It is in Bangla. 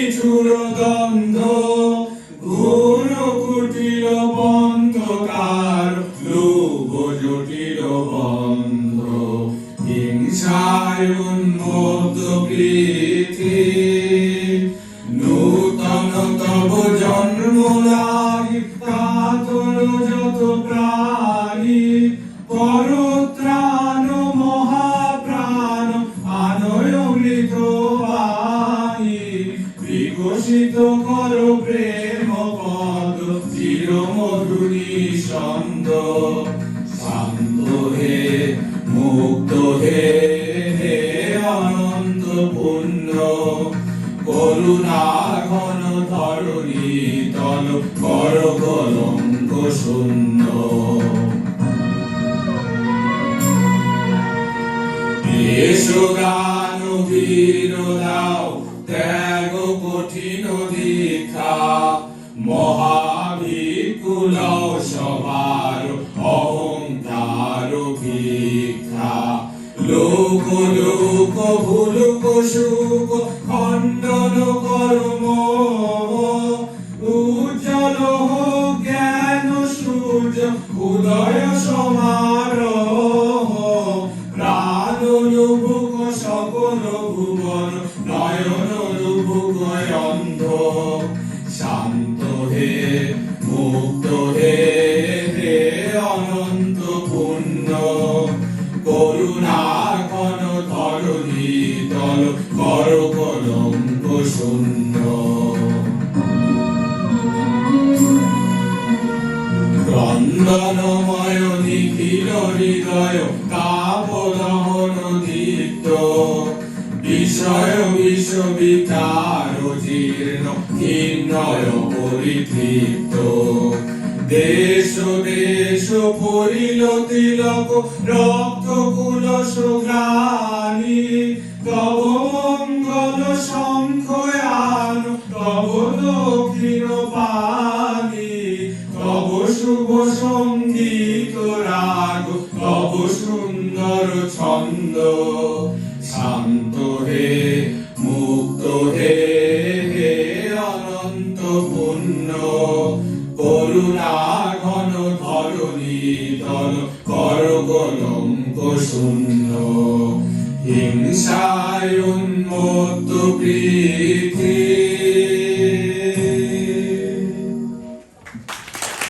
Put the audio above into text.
নিঠুর দ্বন্দ্ব, ঘোর কুটিল বন্ধকার, লোভ জটিল বন্ধ, হিংসায় উন্মত্ত প্রীতি। নূতন তব জন্ম লাগি কাতর যত প্রাণী, পরত্রাণ মহাপ্রাণ আনয় অমৃত বাণী। বিকশিত কর প্রেম পদ চির মধুরী ছন্দ, শান্ত হে মুক্ত হে হে অনন্ত পুণ্য, করুণা ঘন ধরণী তল কর কলঙ্ক শূন্য। এসো গান বীর দাও ত্যাগ কঠিন দীক্ষা, মহাভিকুল সবার অহংকার ভিক্ষা। লোক লোক ভুলুক সুখ খণ্ডন কর্ম, উজ্জ্বল হোক জ্ঞান সূর্য উদয় সমারোহ। প্রাণ লুভুক সকল ভুবন নয়ন লুভুক অন্ধ, শান্ত হে মুক্ত হে হে অনন্ত পুণ্য, করুণা ঘন ধরণী তল কর কলঙ্ক শূন্য। ক্রন্দনময় নিখিল হৃদয় তাপ দহন দীপ্ত, বিষয় বিষবিকার জীর্ণ কিন্নয় পরিতৃপ্ত। দেশ দেশ পরিল তিলক রক্ত কুলস গ্লানি, তব মঙ্গল শঙ্খয়ান তব দক্ষিণ পানি। তব শুভ সঙ্গীত রাগ তব সুন্দর ছন্দ, শান্ত হে মুক্ত হে হে অনন্ত পুণ্য, করুণা ঘন ধরণী তল কর কলঙ্ক শূন্য। হিংসায় উন্মত্ত প্রীতি,